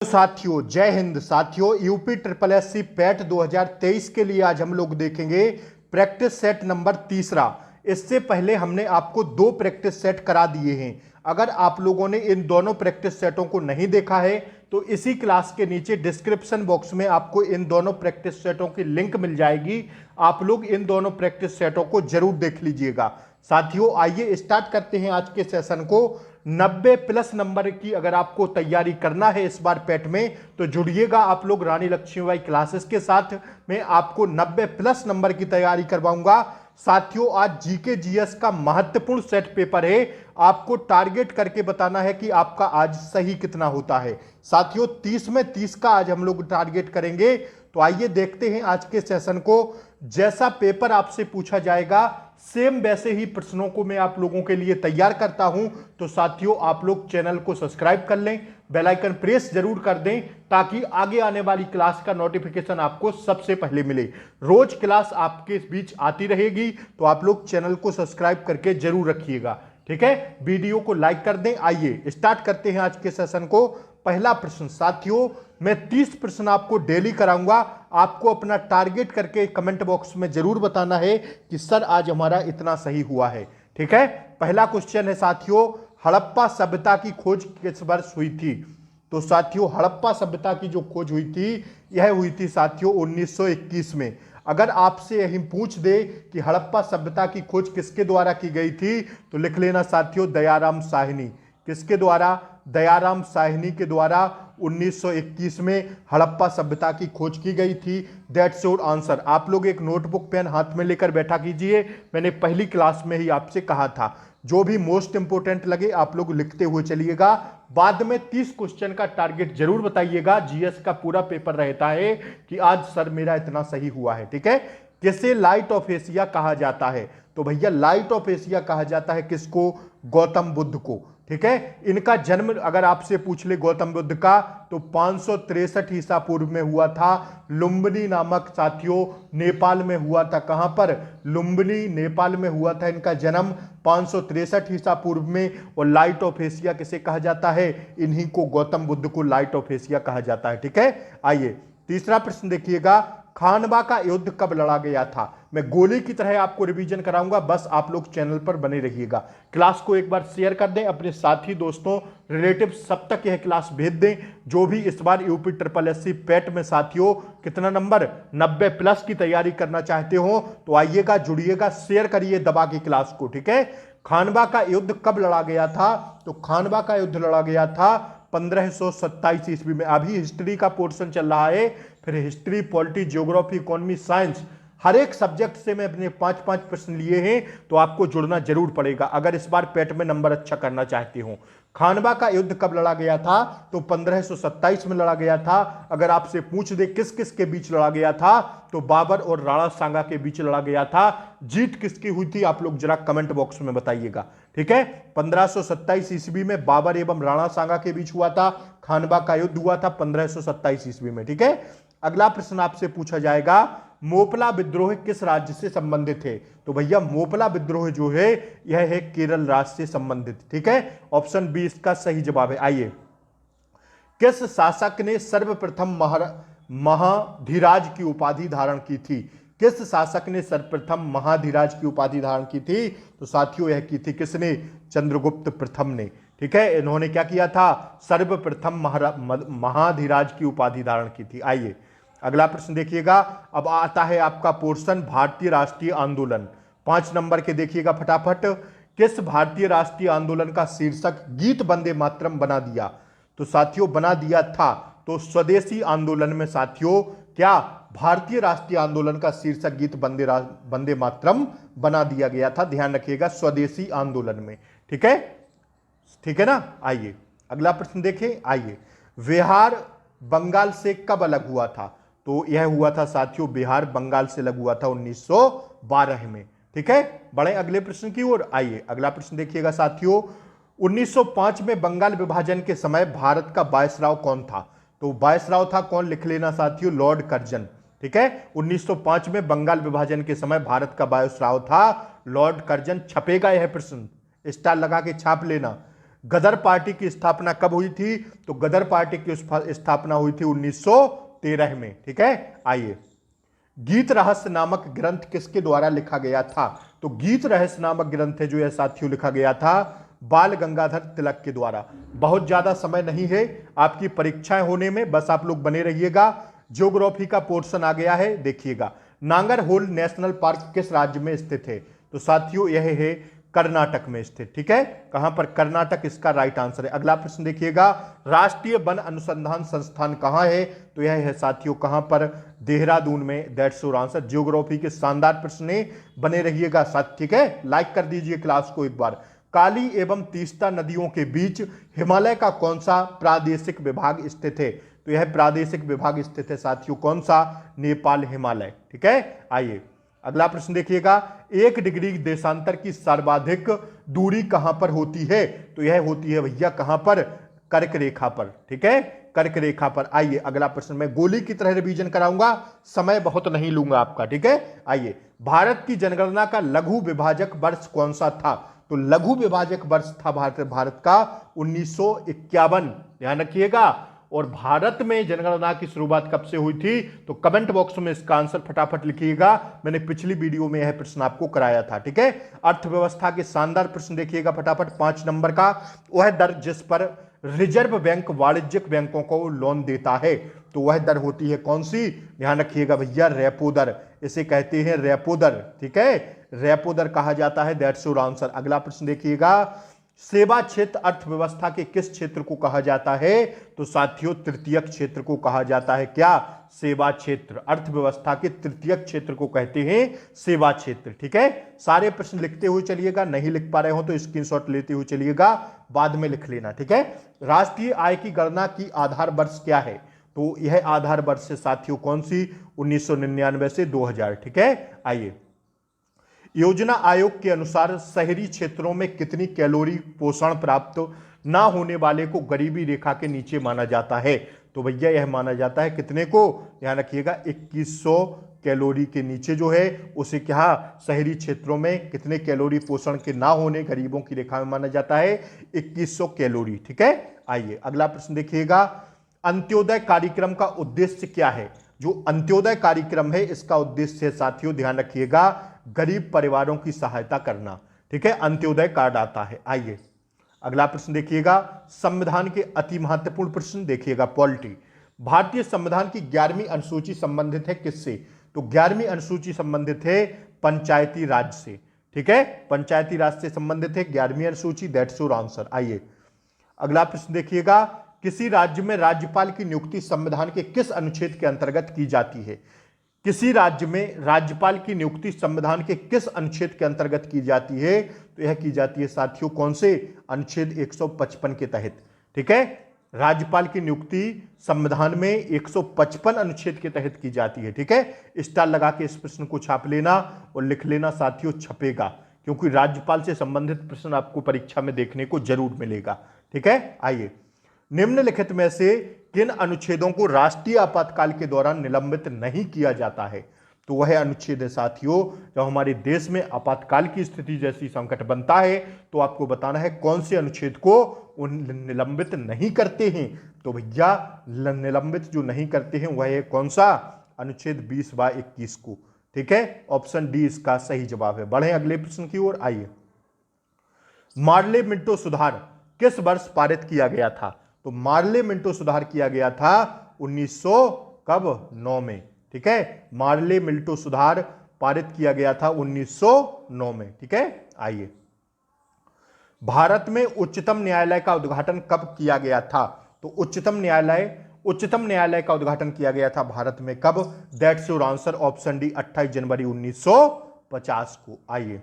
साथियों, जय हिंद। साथियों, यूपी ट्रिपल एससी पैट 2023 के लिए आज हम लोग देखेंगे प्रैक्टिस सेट नंबर तीसरा। इससे पहले हमने आपको दो प्रैक्टिस सेट करा दिए हैं। अगर आप लोगों ने इन दोनों प्रैक्टिस सेटों को नहीं देखा है तो इसी क्लास के नीचे डिस्क्रिप्शन बॉक्स में आपको इन दोनों प्रैक्टिस सेटों की लिंक मिल जाएगी। आप लोग इन दोनों प्रैक्टिस सेटों को जरूर देख लीजिएगा। साथियों, आइए स्टार्ट करते हैं आज के सेशन को। 90+ नंबर की अगर आपको तैयारी करना है इस बार पैट में तो जुड़िएगा आप लोग रानी लक्ष्मीबाई क्लासेस के साथ। मैं आपको 90+ नंबर की तैयारी करवाऊंगा। साथियों, आज जीके जीएस का महत्वपूर्ण सेट पेपर है। आपको टारगेट करके बताना है कि आपका आज सही कितना होता है। साथियों, 30 में 30 का आज हम लोग टारगेट करेंगे। तो आइए देखते हैं आज के सेशन को। जैसा पेपर आपसे पूछा जाएगा सेम वैसे ही प्रश्नों को मैं आप लोगों के लिए तैयार करता हूं। तो साथियों, आप लोग चैनल को सब्सक्राइब कर लें, बेल आइकन प्रेस जरूर कर दें ताकि आगे आने वाली क्लास का नोटिफिकेशन आपको सबसे पहले मिले। रोज क्लास आपके बीच आती रहेगी तो आप लोग चैनल को सब्सक्राइब करके जरूर रखिएगा। ठीक है, वीडियो को लाइक कर दें। आइए स्टार्ट करते हैं आज के सेशन को। पहला प्रश्न साथियों, मैं 30 प्रश्न आपको डेली कराऊंगा। आपको अपना टारगेट करके कमेंट बॉक्स में जरूर बताना है कि सर आज हमारा इतना सही हुआ है। ठीक है, पहला क्वेश्चन है साथियों, हड़प्पा सभ्यता की खोज किस वर्ष हुई थी? तो साथियों, हड़प्पा सभ्यता की जो खोज हुई थी यह हुई थी साथियों 1921 में। अगर आपसे यही पूछ दे कि हड़प्पा सभ्यता की खोज किसके द्वारा की गई थी तो लिख लेना साथियों दयाराम साहनी। किसके द्वारा? दयाराम साहनी के द्वारा 1921 में हड़प्पा सभ्यता की खोज की गई थी। That's your answer. आप लोग एक नोटबुक पेन हाथ में लेकर बैठा कीजिए। मैंने पहली क्लास में ही आपसे कहा था जो भी मोस्ट इंपोर्टेंट लगे आप लोग लिखते हुए चलिएगा। बाद में 30 क्वेश्चन का टारगेट जरूर बताइएगा। जीएस का पूरा पेपर रहता है कि आज सर मेरा इतना सही हुआ है। ठीक है, किसे लाइट ऑफ एशिया कहा जाता है? तो भैया लाइट ऑफ एशिया कहा जाता है किसको? गौतम बुद्ध को। ठीक है, इनका जन्म अगर आपसे पूछ ले गौतम बुद्ध का तो 563 ईसा पूर्व में हुआ था। लुम्बिनी नामक साथियों नेपाल में हुआ था। कहां पर? लुम्बिनी नेपाल में हुआ था इनका जन्म 563 ईसा पूर्व में। और लाइट ऑफ एशिया किसे कहा जाता है? इन्हीं को, गौतम बुद्ध को लाइट ऑफ एशिया कहा जाता है। ठीक है, आइए तीसरा प्रश्न देखिएगा, खानवा का युद्ध कब लड़ा गया था? मैं गोली की तरह आपको रिवीजन कराऊंगा, बस आप लोग चैनल पर बने रहिएगा। क्लास को एक बार शेयर कर दें, अपने साथी दोस्तों रिलेटिव सब तक यह क्लास भेज दें जो भी इस बार यूपी ट्रिपल एससी पैट में साथियों कितना नंबर 90+ की तैयारी करना चाहते हो तो आइएगा, जुड़िएगा, शेयर करिए दबा के क्लास को। ठीक है, खानवा का युद्ध कब लड़ा गया था? तो खानवा का युद्ध लड़ा गया था 1527 ईस्वी में। अभी हिस्ट्री का पोर्शन चल रहा है, फिर history, polity, geography, economy, science, हर एक सब्जेक्ट से मैं अपने 5-5 प्रश्न लिए हैं तो आपको जुड़ना जरूर पड़ेगा अगर इस बार पैट में नंबर अच्छा करना चाहते हो। खानवा का युद्ध कब लड़ा गया था? तो 1527 में लड़ा गया था। अगर आपसे पूछ दे किस किस के बीच लड़ा गया था तो बाबर और राणा सांगा के बीच लड़ा गया था। जीत किसकी हुई थी आप लोग जरा कमेंट बॉक्स में बताइएगा। ठीक है, 1527 ईस्वी में बाबर एवं राणा सांगा के बीच हुआ था। खानवा का युद्ध हुआ था 1527 ईस्वी में। ठीक है, अगला प्रश्न आपसे पूछा जाएगा, मोपला विद्रोह किस राज्य से संबंधित है? तो भैया मोपला विद्रोह जो है यह है केरल राज्य से संबंधित। ठीक है, ऑप्शन बी इसका सही जवाब है। आइए, किस शासक ने सर्वप्रथम महाधिराज की उपाधि धारण की थी? किस शासक ने सर्वप्रथम महाधिराज की उपाधि धारण की थी? तो साथियों यह की थी किसने? चंद्रगुप्त प्रथम ने। ठीक है, इन्होंने क्या किया था? सर्वप्रथम महाधिराज की उपाधि धारण की थी। आइए अगला प्रश्न देखिएगा। अब आता है आपका पोर्शन भारतीय राष्ट्रीय आंदोलन। 5 नंबर के देखिएगा फटाफट। किस भारतीय राष्ट्रीय आंदोलन का शीर्षक गीत वंदे मातरम बना दिया? तो साथियों बना दिया था तो स्वदेशी आंदोलन में साथियों क्या भारतीय राष्ट्रीय आंदोलन का शीर्षक गीत वंदे मातरम बना दिया गया था। ध्यान रखिएगा, स्वदेशी आंदोलन में। ठीक है, ठीक है ना। आइए अगला प्रश्न देखें। आइए, बिहार बंगाल से कब अलग हुआ था? तो यह हुआ था साथियों बिहार बंगाल से अलग हुआ था 1912 में। ठीक है, बढ़े अगले प्रश्न की ओर। आइए अगला प्रश्न देखिएगा साथियों, 1905 में बंगाल विभाजन के समय भारत का वायसराय कौन था? तो वायसराय था कौन? लिख लेना साथियों लॉर्ड कर्जन। ठीक है, 1905 में बंगाल विभाजन के समय भारत का वायसराय था लॉर्ड कर्जन। छपेगा यह प्रश्न, स्टार लगा के छाप लेना। गदर पार्टी की स्थापना कब हुई थी? तो गदर पार्टी की स्थापना हुई थी 1913 में। ठीक है, आइए। गीत रहस्य नामक ग्रंथ किसके द्वारा लिखा गया था? तो गीत रहस्य नामक ग्रंथ है जो यह साथियों लिखा गया था बाल गंगाधर तिलक के द्वारा। बहुत ज्यादा समय नहीं है आपकी परीक्षाएं होने में, बस आप लोग बने रहिएगा। ज्योग्राफी का पोर्शन आ गया है, देखिएगा। नांगरहोल नेशनल पार्क किस राज्य में स्थित है? तो साथियों यह है कर्नाटक में स्थित। ठीक है, कहां पर? कर्नाटक इसका राइट आंसर है। अगला प्रश्न देखिएगा, राष्ट्रीय वन अनुसंधान संस्थान कहां है? तो यह है साथियों कहां पर? देहरादून में। That's your answer. ज्योग्राफी के शानदार प्रश्न, बने रहिएगा साथ। ठीक है, लाइक कर दीजिए क्लास को एक बार। काली एवं तीस्ता नदियों के बीच हिमालय का कौन सा प्रादेशिक विभाग स्थित है? तो यह प्रादेशिक विभाग स्थित है साथियों कौन सा? नेपाल हिमालय। ठीक है, आइए अगला प्रश्न देखिएगा, 1 डिग्री देशांतर की सर्वाधिक दूरी कहां पर होती है? तो यह होती है भैया कहां पर? कर्क रेखा पर। ठीक है, कर्क रेखा पर। आइए अगला प्रश्न, मैं गोली की तरह रिवीजन कराऊंगा, समय बहुत नहीं लूंगा आपका। ठीक है, आइए। भारत की जनगणना का लघु विभाजक वर्ष कौन सा था? तो लघु विभाजक वर्ष था भारत का 1951, ध्यान रखिएगा। और भारत में जनगणना की शुरुआत कब से हुई थी? तो कमेंट बॉक्स में इसका आंसर फटाफट लिखिएगा, मैंने पिछली वीडियो में यह प्रश्न आपको कराया था। ठीक है, अर्थव्यवस्था के शानदार प्रश्न देखिएगा फटाफट। 5 नंबर का, वह दर जिस पर रिजर्व बैंक वाणिज्यिक बैंकों को लोन देता है, तो वह दर होती है कौन सी? ध्यान रखिएगा भैया, रेपो दर, इसे कहते हैं रेपो दर। ठीक है, रेपो दर कहा जाता है। That's your answer. अगला प्रश्न देखिएगा, सेवा क्षेत्र अर्थव्यवस्था के किस क्षेत्र को कहा जाता है? तो साथियों तृतीयक क्षेत्र को कहा जाता है। क्या? सेवा क्षेत्र। अर्थव्यवस्था के तृतीयक क्षेत्र को कहते हैं सेवा क्षेत्र। ठीक है, सारे प्रश्न लिखते हुए चलिएगा, नहीं लिख पा रहे हो तो स्क्रीनशॉट लेते हुए चलिएगा, बाद में लिख लेना। ठीक है, राष्ट्रीय आय की गणना की आधार वर्ष क्या है? तो यह आधार वर्ष है साथियों कौन सी? 1999 से 2000। ठीक है, आइए। योजना आयोग के अनुसार शहरी क्षेत्रों में कितनी कैलोरी पोषण प्राप्त ना होने वाले को गरीबी रेखा के नीचे माना जाता है? तो भैया यह माना जाता है कितने को? ध्यान रखिएगा, 2100 कैलोरी के नीचे जो है उसे क्या शहरी क्षेत्रों में कितने कैलोरी पोषण के ना होने गरीबों की रेखा में माना जाता है? 2100 कैलोरी। ठीक है, आइए अगला प्रश्न देखिएगा, अंत्योदय कार्यक्रम का उद्देश्य क्या है? जो अंत्योदय कार्यक्रम है इसका उद्देश्य है साथियों, ध्यान रखिएगा, गरीब परिवारों की सहायता करना। ठीक है, अंत्योदय कार्ड आता है। आइए अगला प्रश्न देखिएगा, संविधान के अति महत्वपूर्ण प्रश्न देखिएगा, पॉलिटी। भारतीय संविधान की 11वीं अनुसूची संबंधित है किससे? तो 11वीं अनुसूची संबंधित है पंचायती राज से। ठीक है, पंचायती राज से संबंधित है 11वीं अनुसूची। That's your answer. आइए अगला प्रश्न देखिएगा, किसी राज्य में राज्यपाल की नियुक्ति संविधान के किस अनुच्छेद के अंतर्गत की जाती है? किसी राज्य में राज्यपाल की नियुक्ति संविधान के किस अनुच्छेद के अंतर्गत की जाती है? तो यह की जाती है साथियों कौन से? अनुच्छेद 155 के तहत। ठीक है, राज्यपाल की नियुक्ति संविधान में 155 अनुच्छेद के तहत की जाती है। ठीक है, स्टार लगा के इस प्रश्न को छाप लेना और लिख लेना साथियों, छपेगा, क्योंकि राज्यपाल से संबंधित प्रश्न आपको परीक्षा में देखने को जरूर मिलेगा। ठीक है, आइए, निम्नलिखित में से किन अनुच्छेदों को राष्ट्रीय आपातकाल के दौरान निलंबित नहीं किया जाता है? तो वह अनुच्छेद है साथियों, जब हमारे देश में आपातकाल की स्थिति जैसी संकट बनता है तो आपको बताना है कौन से अनुच्छेद को निलंबित नहीं करते हैं। तो भैया निलंबित जो नहीं करते हैं वह है कौन सा? अनुच्छेद 20/21 को। ठीक है, ऑप्शन डी इसका सही जवाब है। बढ़े अगले प्रश्न की ओर। आइए, मार्ले मिंटो सुधार किस वर्ष पारित किया गया था? तो मार्ले मिंटो सुधार किया गया था 1909 में। ठीक है, मार्ले मिंटो सुधार पारित किया गया था 1909 में। ठीक है, आइए, भारत में उच्चतम न्यायालय का उद्घाटन कब किया गया था? तो उच्चतम न्यायालय का उद्घाटन किया गया था भारत में कब? That's your answer, option D, 28 जनवरी 1950 को। आइए,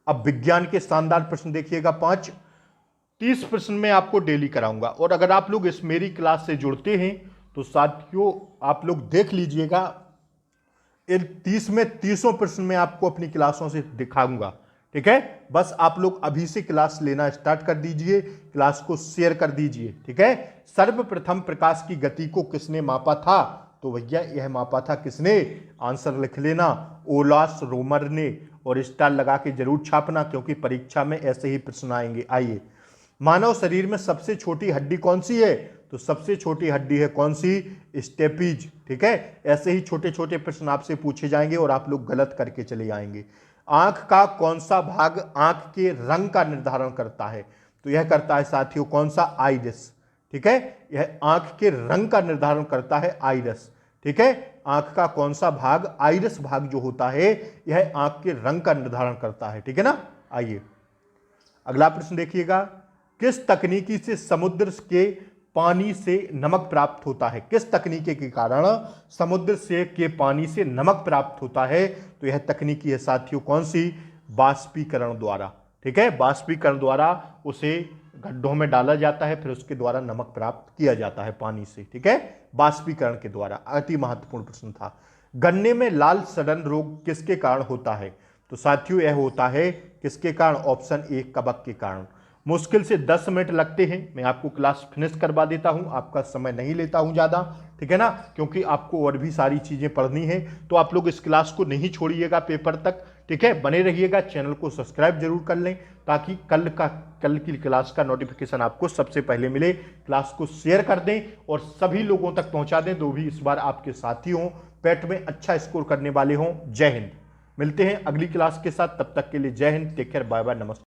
अब विज्ञान के शानदार प्रश्न देखिएगा, 30 प्रश्न में आपको डेली कराऊंगा, और अगर आप लोग इस मेरी क्लास से जुड़ते हैं तो साथियों आप लोग देख लीजिएगा, इन 30 में 30 प्रश्न में आपको अपनी क्लासों से दिखाऊंगा। ठीक है, बस आप लोग अभी से क्लास लेना स्टार्ट कर दीजिए, क्लास को शेयर कर दीजिए। ठीक है, सर्वप्रथम प्रकाश की गति को किसने मापा था? तो भैया यह मापा था किसने? आंसर लिख लेना, ओलास रोमर ने, और स्टार लगा के जरूर छापना क्योंकि परीक्षा में ऐसे ही प्रश्न आएंगे। आइए, मानव शरीर में सबसे छोटी हड्डी कौन सी है? तो सबसे छोटी हड्डी है कौन सी? स्टेपीज। ठीक है, ऐसे ही छोटे छोटे प्रश्न आपसे पूछे जाएंगे और आप लोग गलत करके चले आएंगे। आंख का कौन सा भाग आंख के रंग का निर्धारण करता है? तो यह करता है साथियों कौन सा? आइरिस। ठीक है, यह आंख के रंग का निर्धारण करता है आइरिस। ठीक है, आंख का कौन सा भाग, आइरिस भाग जो होता है, यह आंख के रंग का निर्धारण करता है। ठीक है ना। आइए अगला प्रश्न देखिएगा, किस तकनीकी से समुद्र के पानी से नमक प्राप्त होता है? किस तकनीकी के कारण समुद्र से के पानी से नमक प्राप्त होता है? तो यह तकनीकी है साथियों कौन सी? बाष्पीकरण द्वारा। ठीक है, बाष्पीकरण द्वारा उसे गड्ढों में डाला जाता है, फिर उसके द्वारा नमक प्राप्त किया जाता है पानी से। ठीक है, बाष्पीकरण के द्वारा। अति महत्वपूर्ण प्रश्न था। गन्ने में लाल सड़न रोग किसके कारण होता है? तो साथियों यह होता है किसके कारण? ऑप्शन ए, कवक के कारण। मुश्किल से 10 मिनट लगते हैं, मैं आपको क्लास फिनिश करवा देता हूं, आपका समय नहीं लेता हूं ज़्यादा। ठीक है ना, क्योंकि आपको और भी सारी चीज़ें पढ़नी है, तो आप लोग इस क्लास को नहीं छोड़िएगा पेपर तक। ठीक है, बने रहिएगा, चैनल को सब्सक्राइब जरूर कर लें ताकि कल की क्लास का नोटिफिकेशन आपको सबसे पहले मिले। क्लास को शेयर कर दें और सभी लोगों तक पहुंचा दें जो भी इस बार आपके साथी हों, पेट में अच्छा स्कोर करने वाले हों। जय हिंद। मिलते हैं अगली क्लास के साथ, तब तक के लिए जय हिंद, टेक केयर, बाय बाय, नमस्कार।